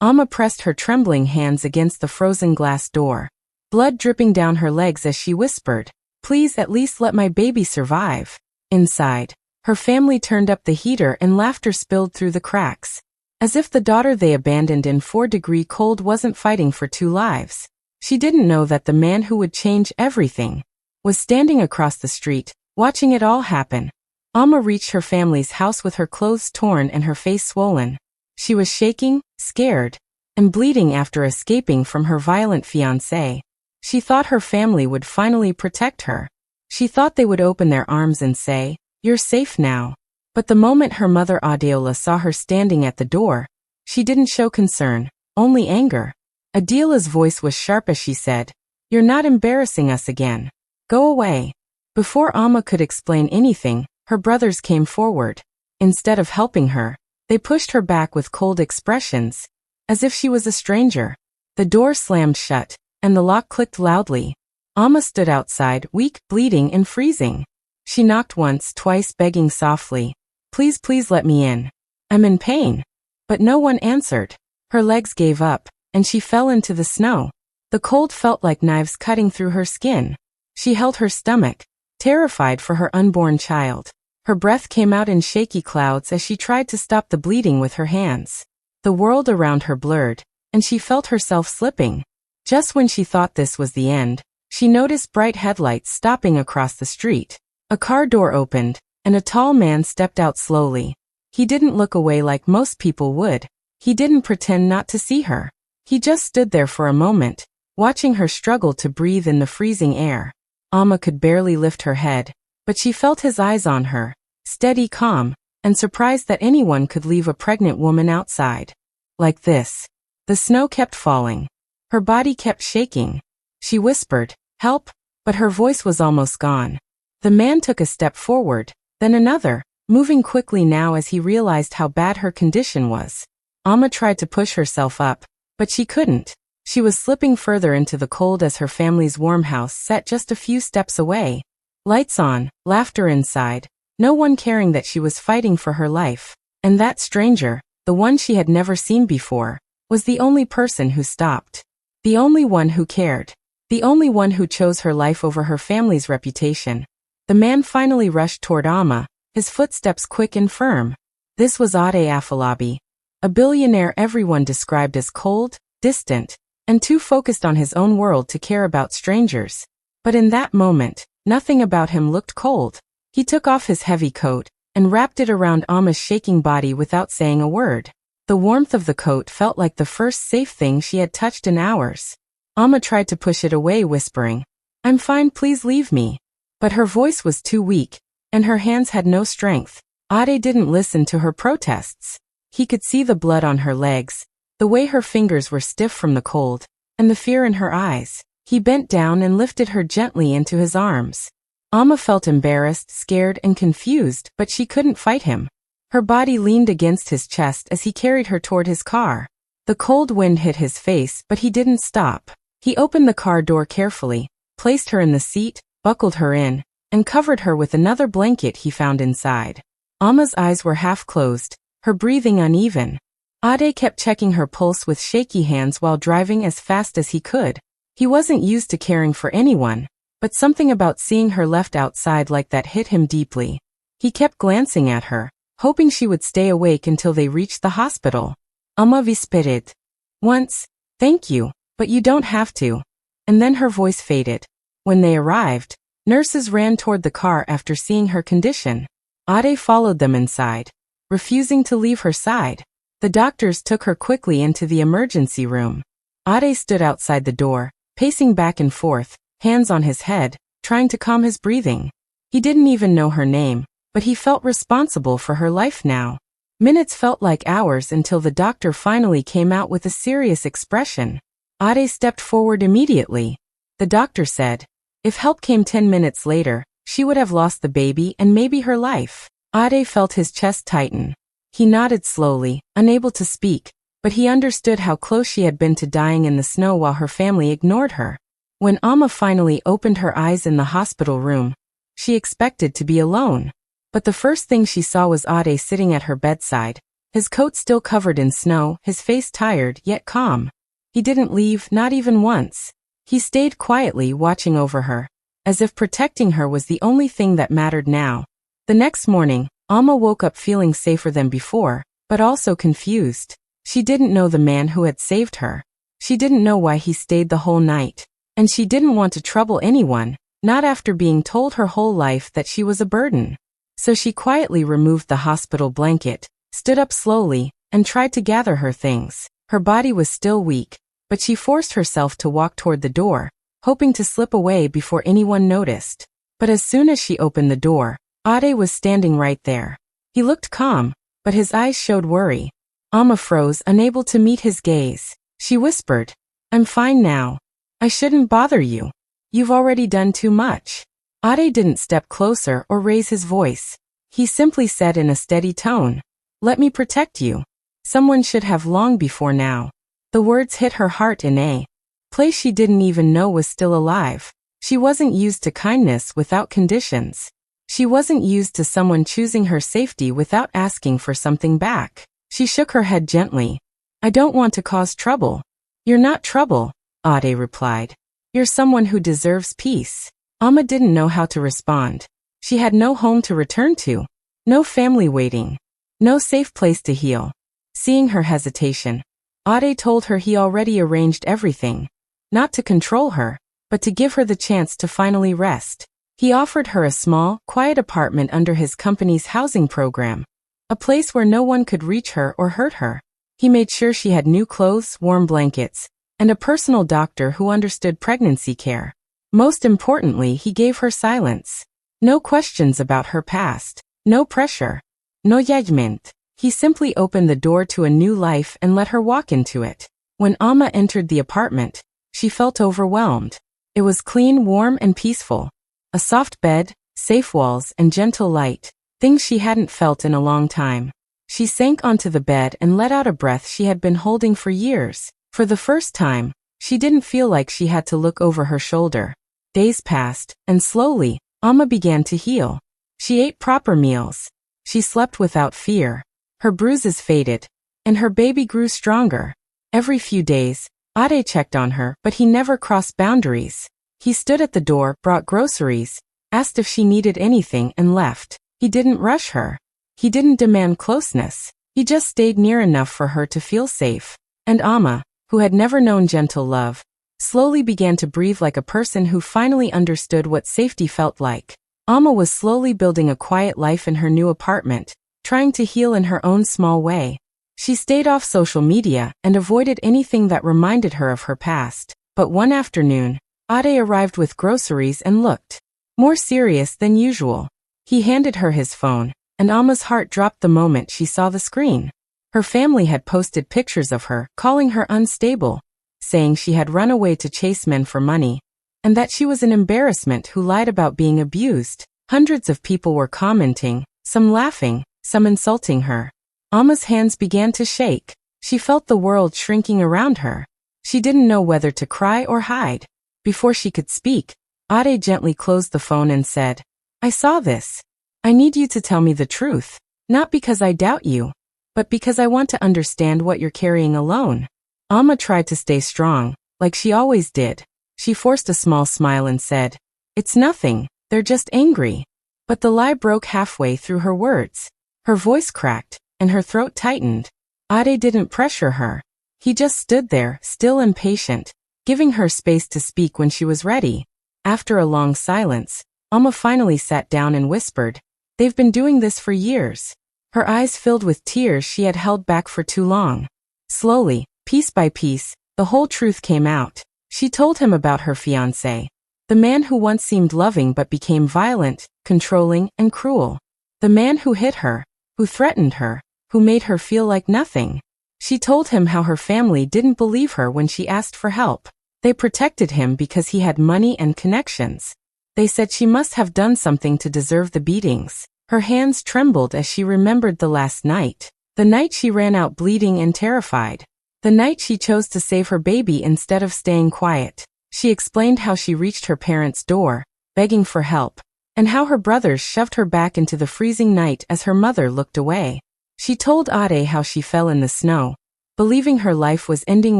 Amma pressed her trembling hands against the frozen glass door, blood dripping down her legs as she whispered, "Please at least let my baby survive." Inside, her family turned up the heater and laughter spilled through the cracks, as if the daughter they abandoned in 4-degree cold wasn't fighting for 2 lives. She didn't know that the man who would change everything was standing across the street, watching it all happen. Amma reached her family's house with her clothes torn and her face swollen. She was shaking, scared, and bleeding after escaping from her violent fiancé. She thought her family would finally protect her. She thought they would open their arms and say, "You're safe now." But the moment her mother Adeola saw her standing at the door, she didn't show concern, only anger. Adeola's voice was sharp as she said, "You're not embarrassing us again. Go away." Before Amma could explain anything, her brothers came forward. Instead of helping her, they pushed her back with cold expressions, as if she was a stranger. The door slammed shut, and the lock clicked loudly. Amma stood outside, weak, bleeding, and freezing. She knocked once, twice, begging softly, "Please, please let me in. I'm in pain." But no one answered. Her legs gave up, and she fell into the snow. The cold felt like knives cutting through her skin. She held her stomach, terrified for her unborn child. Her breath came out in shaky clouds as she tried to stop the bleeding with her hands. The world around her blurred, and she felt herself slipping. Just when she thought this was the end, she noticed bright headlights stopping across the street. A car door opened, and a tall man stepped out slowly. He didn't look away like most people would. He didn't pretend not to see her. He just stood there for a moment, watching her struggle to breathe in the freezing air. Amma could barely lift her head, but she felt his eyes on her, steady, calm, and surprised that anyone could leave a pregnant woman outside like this. The snow kept falling. Her body kept shaking. She whispered, "Help," but her voice was almost gone. The man took a step forward, then another, moving quickly now as he realized how bad her condition was. Amma tried to push herself up, but she couldn't. She was slipping further into the cold as her family's warm house sat just a few steps away. Lights on, laughter inside, no one caring that she was fighting for her life. And that stranger, the one she had never seen before, was the only person who stopped. The only one who cared. The only one who chose her life over her family's reputation. The man finally rushed toward Amma, his footsteps quick and firm. This was Ade Afolabi, a billionaire everyone described as cold, distant, and too focused on his own world to care about strangers. But in that moment, nothing about him looked cold. He took off his heavy coat and wrapped it around Amma's shaking body without saying a word. The warmth of the coat felt like the first safe thing she had touched in hours. Amma tried to push it away, whispering, "I'm fine, please leave me." But her voice was too weak, and her hands had no strength. Ade didn't listen to her protests. He could see the blood on her legs, the way her fingers were stiff from the cold, and the fear in her eyes. He bent down and lifted her gently into his arms. Amma felt embarrassed, scared, and confused, but she couldn't fight him. Her body leaned against his chest as he carried her toward his car. The cold wind hit his face, but he didn't stop. He opened the car door carefully, placed her in the seat, buckled her in, and covered her with another blanket he found inside. Amma's eyes were half closed, her breathing uneven. Ade kept checking her pulse with shaky hands while driving as fast as he could. He wasn't used to caring for anyone, but something about seeing her left outside like that hit him deeply. He kept glancing at her, hoping she would stay awake until they reached the hospital. "Amma whispered once, 'Thank you, but you don't have to.'" And then her voice faded. When they arrived, nurses ran toward the car after seeing her condition. Ade followed them inside, refusing to leave her side. The doctors took her quickly into the emergency room. Ade stood outside the door, pacing back and forth, hands on his head, trying to calm his breathing. He didn't even know her name, but he felt responsible for her life now. Minutes felt like hours until the doctor finally came out with a serious expression. Ade stepped forward immediately. The doctor said, if help came 10 minutes later, she would have lost the baby and maybe her life. Ade felt his chest tighten. He nodded slowly, unable to speak, but he understood how close she had been to dying in the snow while her family ignored her. When Amma finally opened her eyes in the hospital room, she expected to be alone. But the first thing she saw was Ade sitting at her bedside, his coat still covered in snow, his face tired yet calm. He didn't leave, not even once. He stayed quietly watching over her, as if protecting her was the only thing that mattered now. The next morning, Alma woke up feeling safer than before, but also confused. She didn't know the man who had saved her. She didn't know why he stayed the whole night. And she didn't want to trouble anyone, not after being told her whole life that she was a burden. So she quietly removed the hospital blanket, stood up slowly, and tried to gather her things. Her body was still weak, but she forced herself to walk toward the door, hoping to slip away before anyone noticed. But as soon as she opened the door, Ade was standing right there. He looked calm, but his eyes showed worry. Alma froze, unable to meet his gaze. She whispered, "I'm fine now. I shouldn't bother you. You've already done too much." Ade didn't step closer or raise his voice. He simply said in a steady tone, "Let me protect you. Someone should have long before now." The words hit her heart in a place she didn't even know was still alive. She wasn't used to kindness without conditions. She wasn't used to someone choosing her safety without asking for something back. She shook her head gently. "I don't want to cause trouble." "You're not trouble," Ade replied. "You're someone who deserves peace." Alma didn't know how to respond. She had no home to return to, no family waiting, no safe place to heal. Seeing her hesitation, Ade told her he already arranged everything, not to control her, but to give her the chance to finally rest. He offered her a small, quiet apartment under his company's housing program, a place where no one could reach her or hurt her. He made sure she had new clothes, warm blankets, and a personal doctor who understood pregnancy care. Most importantly, he gave her silence. No questions about her past, no pressure, no judgment. He simply opened the door to a new life and let her walk into it. When Alma entered the apartment, she felt overwhelmed. It was clean, warm, and peaceful. A soft bed, safe walls, and gentle light, things she hadn't felt in a long time. She sank onto the bed and let out a breath she had been holding for years. For the first time, she didn't feel like she had to look over her shoulder. Days passed, and slowly, Alma began to heal. She ate proper meals. She slept without fear. Her bruises faded, and her baby grew stronger. Every few days, Ade checked on her, but he never crossed boundaries. He stood at the door, brought groceries, asked if she needed anything, and left. He didn't rush her. He didn't demand closeness. He just stayed near enough for her to feel safe. And Alma, who had never known gentle love, slowly began to breathe like a person who finally understood what safety felt like. Alma was slowly building a quiet life in her new apartment, trying to heal in her own small way. She stayed off social media and avoided anything that reminded her of her past. But one afternoon, Ade arrived with groceries and looked more serious than usual. He handed her his phone, and Alma's heart dropped the moment she saw the screen. Her family had posted pictures of her, calling her unstable, saying she had run away to chase men for money, and that she was an embarrassment who lied about being abused. Hundreds of people were commenting, some laughing, some insulting her. Alma's hands began to shake. She felt the world shrinking around her. She didn't know whether to cry or hide. Before she could speak, Ade gently closed the phone and said, "I saw this. I need you to tell me the truth, not because I doubt you, but because I want to understand what you're carrying alone." Alma tried to stay strong, like she always did. She forced a small smile and said, "It's nothing, they're just angry." But the lie broke halfway through her words. Her voice cracked, and her throat tightened. Ade didn't pressure her. He just stood there, still and patient, giving her space to speak when she was ready. After a long silence, Alma finally sat down and whispered, "They've been doing this for years." Her eyes filled with tears she had held back for too long. Slowly, piece by piece, the whole truth came out. She told him about her fiancé, the man who once seemed loving but became violent, controlling, and cruel. The man who hit her, who threatened her, who made her feel like nothing. She told him how her family didn't believe her when she asked for help. They protected him because he had money and connections. They said she must have done something to deserve the beatings. Her hands trembled as she remembered the last night. The night she ran out bleeding and terrified. The night she chose to save her baby instead of staying quiet. She explained how she reached her parents' door, begging for help, and how her brothers shoved her back into the freezing night as her mother looked away. She told Ade how she fell in the snow, believing her life was ending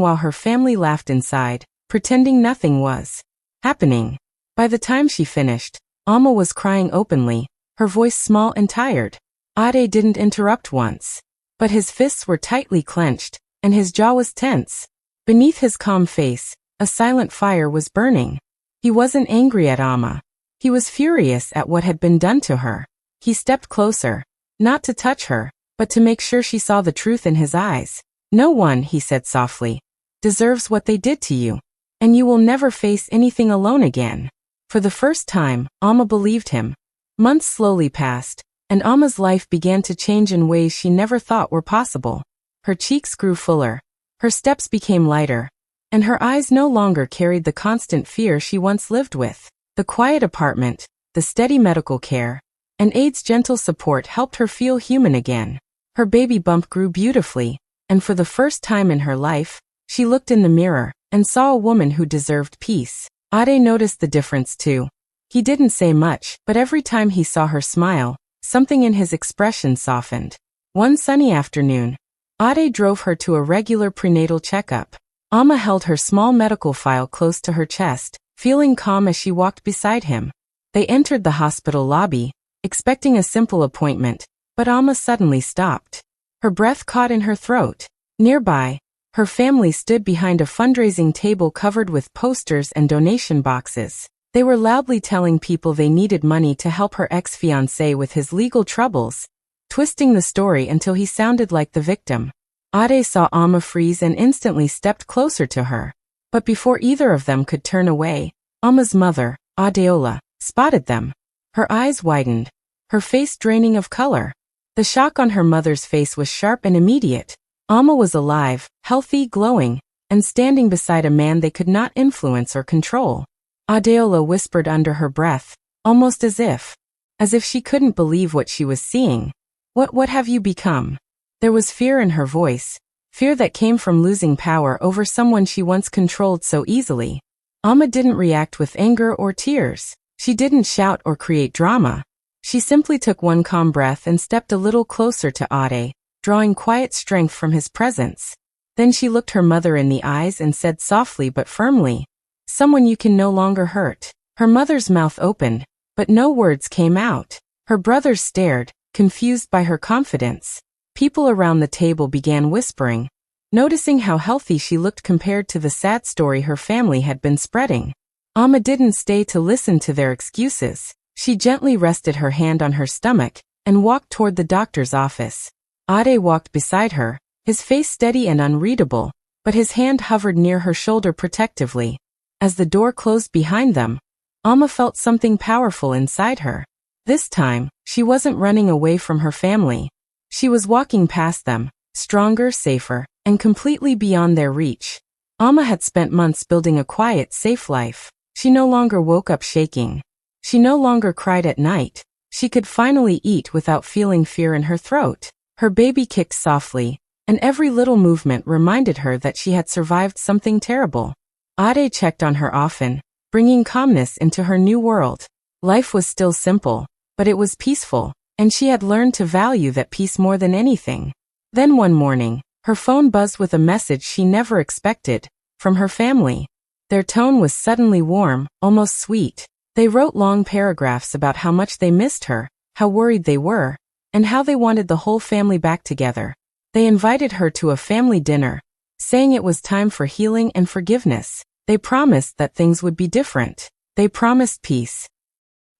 while her family laughed inside, pretending nothing was happening. By the time she finished, Alma was crying openly, her voice small and tired. Ade didn't interrupt once, but his fists were tightly clenched, and his jaw was tense. Beneath his calm face, a silent fire was burning. He wasn't angry at Alma. He was furious at what had been done to her. He stepped closer, not to touch her, but to make sure she saw the truth in his eyes. No one, he said softly, deserves what they did to you, and you will never face anything alone again. For the first time, Alma believed him. Months slowly passed, and Alma's life began to change in ways she never thought were possible. Her cheeks grew fuller, her steps became lighter, and her eyes no longer carried the constant fear she once lived with. The quiet apartment, the steady medical care, and Ade's gentle support helped her feel human again. Her baby bump grew beautifully, and for the first time in her life, she looked in the mirror and saw a woman who deserved peace. Ade noticed the difference too. He didn't say much, but every time he saw her smile, something in his expression softened. One sunny afternoon, Ade drove her to a regular prenatal checkup. Alma held her small medical file close to her chest, feeling calm as she walked beside him. They entered the hospital lobby, expecting a simple appointment, but Alma suddenly stopped. Her breath caught in her throat. Nearby, her family stood behind a fundraising table covered with posters and donation boxes. They were loudly telling people they needed money to help her ex-fiancé with his legal troubles, twisting the story until he sounded like the victim. Ade saw Alma freeze and instantly stepped closer to her. But before either of them could turn away, Alma's mother, Adeola, spotted them. Her eyes widened, her face draining of color. The shock on her mother's face was sharp and immediate. Alma was alive, healthy, glowing, and standing beside a man they could not influence or control. Adeola whispered under her breath, almost as if she couldn't believe what she was seeing. What have you become? There was fear in her voice, fear that came from losing power over someone she once controlled so easily. Alma didn't react with anger or tears. She didn't shout or create drama. She simply took one calm breath and stepped a little closer to Ade, drawing quiet strength from his presence. Then she looked her mother in the eyes and said softly but firmly, "Someone you can no longer hurt." Her mother's mouth opened, but no words came out. Her brothers stared, confused by her confidence. People around the table began whispering, noticing how healthy she looked compared to the sad story her family had been spreading. Alma didn't stay to listen to their excuses. She gently rested her hand on her stomach and walked toward the doctor's office. Ade walked beside her, his face steady and unreadable, but his hand hovered near her shoulder protectively. As the door closed behind them, Alma felt something powerful inside her. This time, she wasn't running away from her family. She was walking past them, stronger, safer, and completely beyond their reach. Alma had spent months building a quiet, safe life. She no longer woke up shaking. She no longer cried at night. She could finally eat without feeling fear in her throat. Her baby kicked softly, and every little movement reminded her that she had survived something terrible. Ade checked on her often, bringing calmness into her new world. Life was still simple, but it was peaceful, and she had learned to value that peace more than anything. Then one morning, her phone buzzed with a message she never expected, from her family. Their tone was suddenly warm, almost sweet. They wrote long paragraphs about how much they missed her, how worried they were, and how they wanted the whole family back together. They invited her to a family dinner, saying it was time for healing and forgiveness. They promised that things would be different. They promised peace.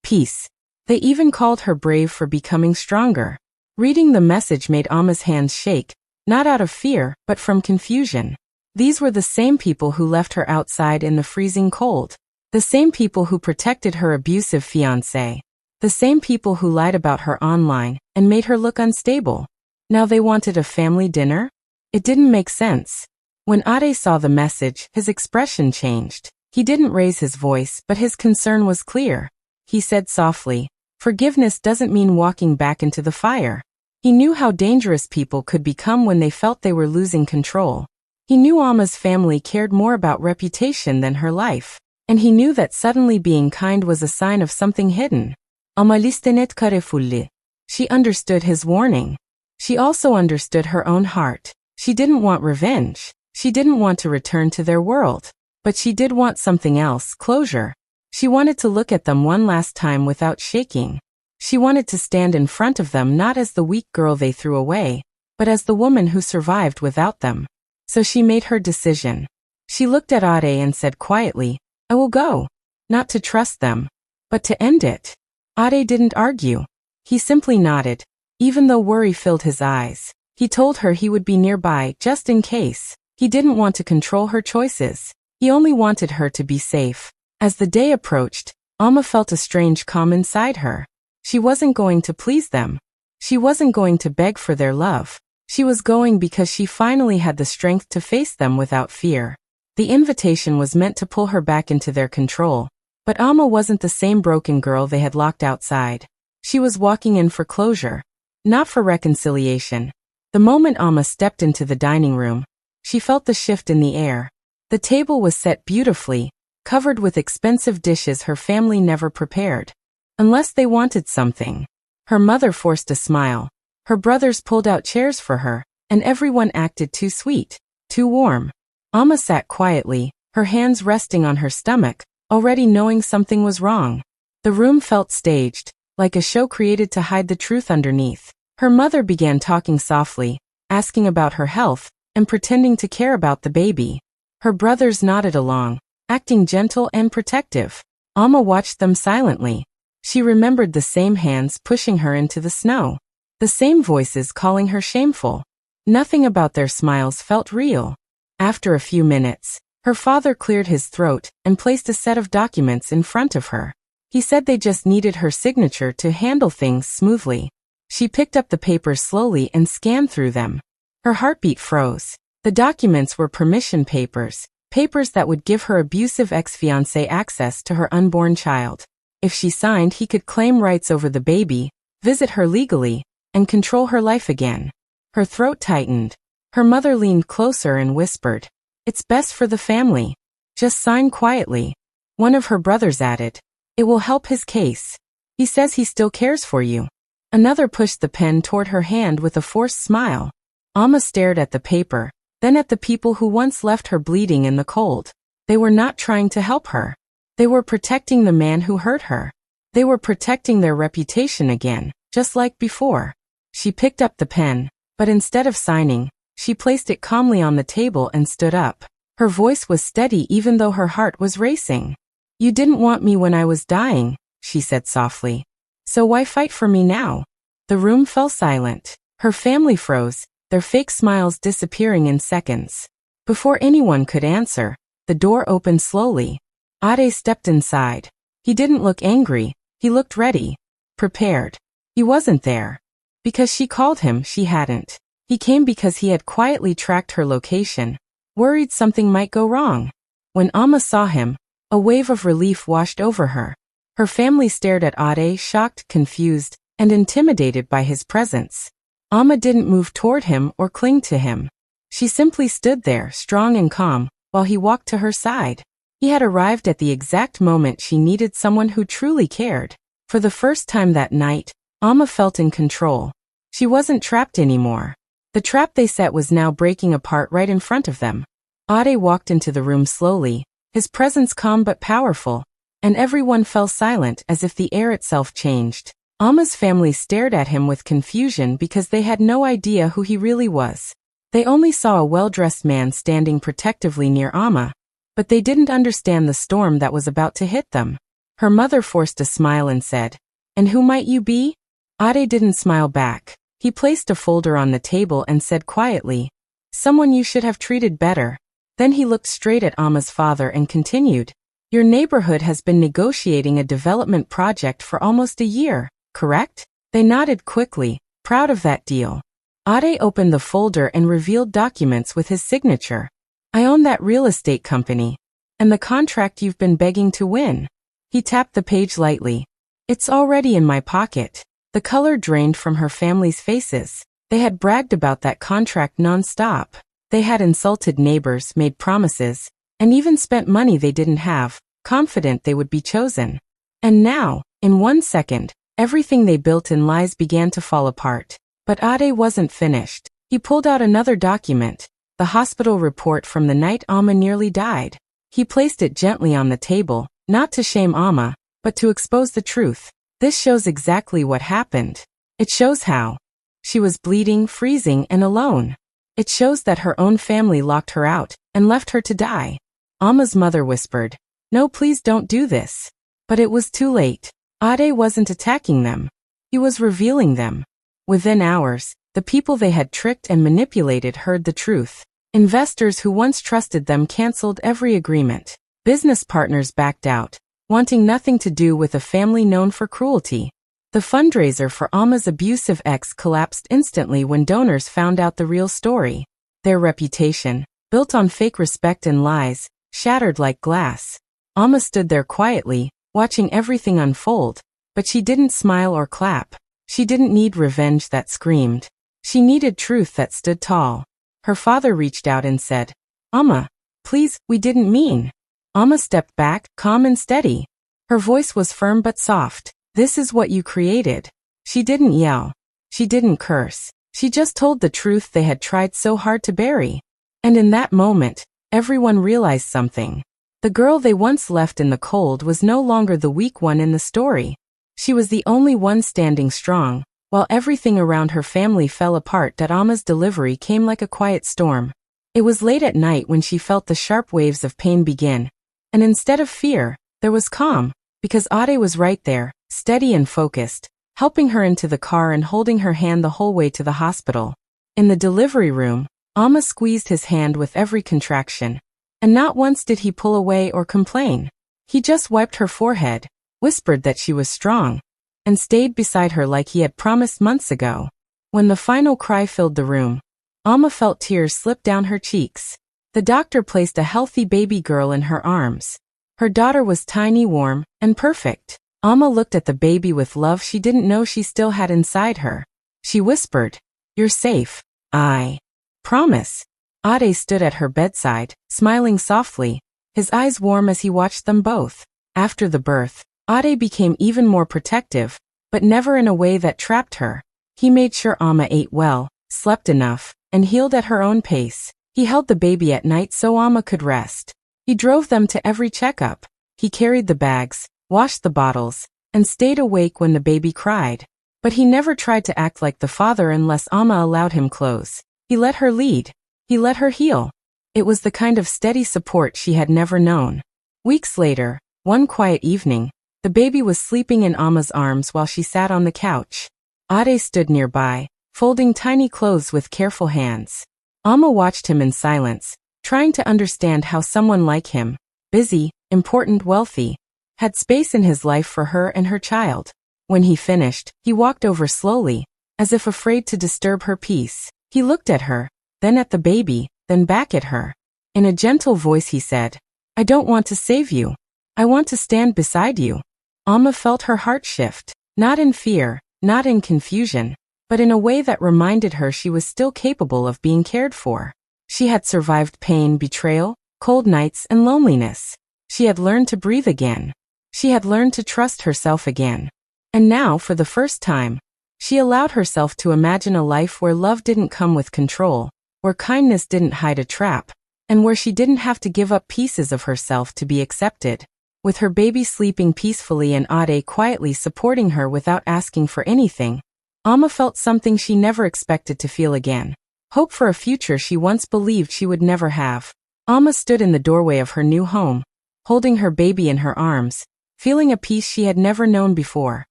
Peace. They even called her brave for becoming stronger. Reading the message made Alma's hands shake, not out of fear, but from confusion. These were the same people who left her outside in the freezing cold. The same people who protected her abusive fiancé. The same people who lied about her online and made her look unstable. Now they wanted a family dinner? It didn't make sense. When Ade saw the message, his expression changed. He didn't raise his voice, but his concern was clear. He said softly, "Forgiveness doesn't mean walking back into the fire." He knew how dangerous people could become when they felt they were losing control. He knew Alma's family cared more about reputation than her life. And he knew that suddenly being kind was a sign of something hidden. Alma listenet carefully. She understood his warning. She also understood her own heart. She didn't want revenge. She didn't want to return to their world. But she did want something else, closure. She wanted to look at them one last time without shaking. She wanted to stand in front of them not as the weak girl they threw away, but as the woman who survived without them. So she made her decision. She looked at Ade and said quietly, "I will go. Not to trust them, but to end it." Ade didn't argue. He simply nodded, even though worry filled his eyes. He told her he would be nearby just in case. He didn't want to control her choices. He only wanted her to be safe. As the day approached, Alma felt a strange calm inside her. She wasn't going to please them. She wasn't going to beg for their love. She was going because she finally had the strength to face them without fear. The invitation was meant to pull her back into their control. But Alma wasn't the same broken girl they had locked outside. She was walking in for closure, not for reconciliation. The moment Alma stepped into the dining room, she felt the shift in the air. The table was set beautifully, covered with expensive dishes her family never prepared. Unless they wanted something. Her mother forced a smile. Her brothers pulled out chairs for her, and everyone acted too sweet, too warm. Alma sat quietly, her hands resting on her stomach, already knowing something was wrong. The room felt staged, like a show created to hide the truth underneath. Her mother began talking softly, asking about her health, and pretending to care about the baby. Her brothers nodded along, acting gentle and protective. Alma watched them silently. She remembered the same hands pushing her into the snow. The same voices calling her shameful. Nothing about their smiles felt real. After a few minutes, her father cleared his throat and placed a set of documents in front of her. He said they just needed her signature to handle things smoothly. She picked up the papers slowly and scanned through them. Her heartbeat froze. The documents were permission papers, papers that would give her abusive ex-fiancé access to her unborn child. If she signed, he could claim rights over the baby, visit her legally, and control her life again. Her throat tightened. Her mother leaned closer and whispered, "It's best for the family. Just sign quietly." One of her brothers added, "It will help his case. He says he still cares for you." Another pushed the pen toward her hand with a forced smile. Alma stared at the paper, then at the people who once left her bleeding in the cold. They were not trying to help her. They were protecting the man who hurt her. They were protecting their reputation again, just like before. She picked up the pen, but instead of signing, she placed it calmly on the table and stood up. Her voice was steady even though her heart was racing. "You didn't want me when I was dying," she said softly. "So why fight for me now?" The room fell silent. Her family froze, their fake smiles disappearing in seconds. Before anyone could answer, the door opened slowly. Ade stepped inside. He didn't look angry, he looked ready, prepared. He wasn't there because she called him, she hadn't. He came because he had quietly tracked her location, worried something might go wrong. When Alma saw him, a wave of relief washed over her. Her family stared at Ade, shocked, confused, and intimidated by his presence. Alma didn't move toward him or cling to him. She simply stood there, strong and calm, while he walked to her side. He had arrived at the exact moment she needed someone who truly cared. For the first time that night, Alma felt in control. She wasn't trapped anymore. The trap they set was now breaking apart right in front of them. Ade walked into the room slowly, his presence calm but powerful, and everyone fell silent as if the air itself changed. Alma's family stared at him with confusion because they had no idea who he really was. They only saw a well-dressed man standing protectively near Alma, but they didn't understand the storm that was about to hit them. Her mother forced a smile and said, "And who might you be?" Ade didn't smile back. He placed a folder on the table and said quietly, "Someone you should have treated better." Then he looked straight at Alma's father and continued, "Your neighborhood has been negotiating a development project for almost a year, correct?" They nodded quickly, proud of that deal. Ade opened the folder and revealed documents with his signature. "I own that real estate company. And the contract you've been begging to win." He tapped the page lightly. "It's already in my pocket." The color drained from her family's faces. They had bragged about that contract non-stop. They had insulted neighbors, made promises, and even spent money they didn't have, confident they would be chosen. And now, in 1 second, everything they built in lies began to fall apart. But Ade wasn't finished. He pulled out another document, the hospital report from the night Amma nearly died. He placed it gently on the table, not to shame Amma, but to expose the truth. This shows exactly what happened. It shows how she was bleeding, freezing, and alone. It shows that her own family locked her out and left her to die. Amma's mother whispered, "No, please don't do this." But it was too late. Ade wasn't attacking them. He was revealing them. Within hours, the people they had tricked and manipulated heard the truth. Investors who once trusted them canceled every agreement. Business partners backed out, wanting nothing to do with a family known for cruelty. The fundraiser for Amma's abusive ex collapsed instantly when donors found out the real story. Their reputation, built on fake respect and lies, shattered like glass. Amma stood there quietly, watching everything unfold, but she didn't smile or clap. She didn't need revenge that screamed. She needed truth that stood tall. Her father reached out and said, "Amma, please, we didn't mean." Amma stepped back, calm and steady. Her voice was firm but soft. "This is what you created." She didn't yell. She didn't curse. She just told the truth they had tried so hard to bury. And in that moment, everyone realized something. The girl they once left in the cold was no longer the weak one in the story. She was the only one standing strong, while everything around her family fell apart. Amma's delivery came like a quiet storm. It was late at night when she felt the sharp waves of pain begin. And instead of fear, there was calm, because Ade was right there, steady and focused, helping her into the car and holding her hand the whole way to the hospital. In the delivery room, Amma squeezed his hand with every contraction. And not once did he pull away or complain. He just wiped her forehead, whispered that she was strong, and stayed beside her like he had promised months ago. When the final cry filled the room, Amma felt tears slip down her cheeks. The doctor placed a healthy baby girl in her arms. Her daughter was tiny, warm, and perfect. Amma looked at the baby with love she didn't know she still had inside her. She whispered, "You're safe. I promise." Ade stood at her bedside, smiling softly, his eyes warm as he watched them both. After the birth, Ade became even more protective, but never in a way that trapped her. He made sure Amma ate well, slept enough, and healed at her own pace. He held the baby at night so Amma could rest. He drove them to every checkup. He carried the bags, washed the bottles, and stayed awake when the baby cried. But he never tried to act like the father unless Amma allowed him close. He let her lead. He let her heal. It was the kind of steady support she had never known. Weeks later, one quiet evening, the baby was sleeping in Amma's arms while she sat on the couch. Ade stood nearby, folding tiny clothes with careful hands. Amma watched him in silence, trying to understand how someone like him, busy, important, wealthy, had space in his life for her and her child. When he finished, he walked over slowly, as if afraid to disturb her peace. He looked at her, then at the baby, then back at her. In a gentle voice he said, "I don't want to save you. I want to stand beside you." Amma felt her heart shift, not in fear, not in confusion, but in a way that reminded her she was still capable of being cared for. She had survived pain, betrayal, cold nights, and loneliness. She had learned to breathe again. She had learned to trust herself again. And now, for the first time, she allowed herself to imagine a life where love didn't come with control, where kindness didn't hide a trap, and where she didn't have to give up pieces of herself to be accepted. With her baby sleeping peacefully and Ade quietly supporting her without asking for anything, Amma felt something she never expected to feel again. Hope for a future she once believed she would never have. Amma stood in the doorway of her new home, holding her baby in her arms, feeling a peace she had never known before.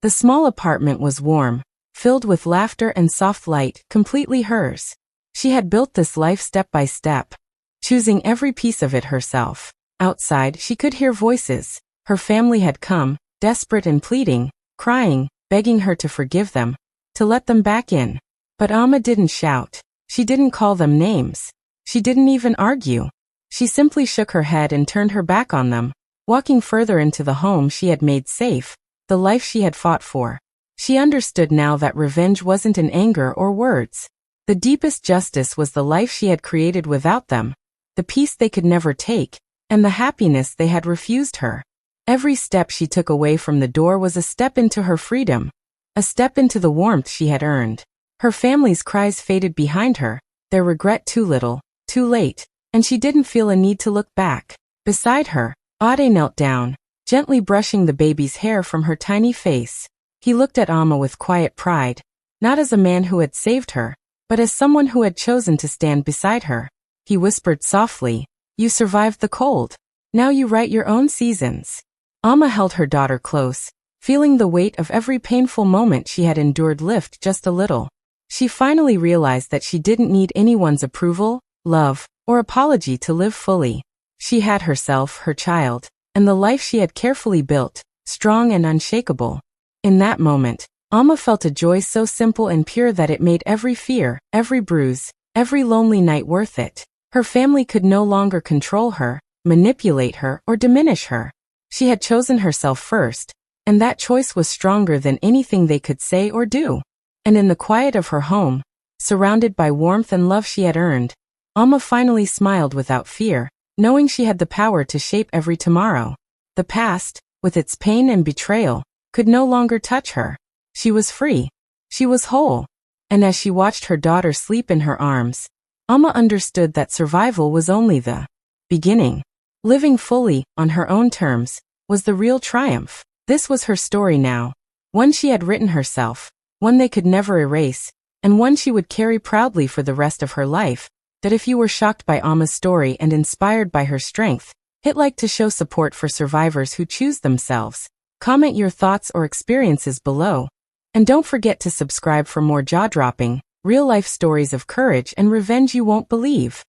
The small apartment was warm, filled with laughter and soft light, completely hers. She had built this life step by step, choosing every piece of it herself. Outside, she could hear voices. Her family had come, desperate and pleading, crying, begging her to forgive them, to let them back in. But Amma didn't shout. She didn't call them names. She didn't even argue. She simply shook her head and turned her back on them, walking further into the home she had made safe, the life she had fought for. She understood now that revenge wasn't in anger or words. The deepest justice was the life she had created without them, the peace they could never take, and the happiness they had refused her. Every step she took away from the door was a step into her freedom, a step into the warmth she had earned. Her family's cries faded behind her, their regret too little, too late, and she didn't feel a need to look back. Beside her, Ade knelt down, gently brushing the baby's hair from her tiny face. He looked at Amma with quiet pride, not as a man who had saved her, but as someone who had chosen to stand beside her. He whispered softly, "You survived the cold. Now you write your own seasons." Amma held her daughter close, feeling the weight of every painful moment she had endured lift just a little. She finally realized that she didn't need anyone's approval, love, or apology to live fully. She had herself, her child, and the life she had carefully built, strong and unshakable. In that moment, Amma felt a joy so simple and pure that it made every fear, every bruise, every lonely night worth it. Her family could no longer control her, manipulate her, or diminish her. She had chosen herself first, and that choice was stronger than anything they could say or do. And in the quiet of her home, surrounded by warmth and love she had earned, Amma finally smiled without fear, knowing she had the power to shape every tomorrow. The past, with its pain and betrayal, could no longer touch her. She was free. She was whole. And as she watched her daughter sleep in her arms, Amma understood that survival was only the beginning. Living fully, on her own terms, was the real triumph. This was her story now. One she had written herself, one they could never erase, and one she would carry proudly for the rest of her life. That if you were shocked by Amma's story and inspired by her strength, hit like to show support for survivors who choose themselves. Comment your thoughts or experiences below. And don't forget to subscribe for more jaw-dropping, real-life stories of courage and revenge you won't believe.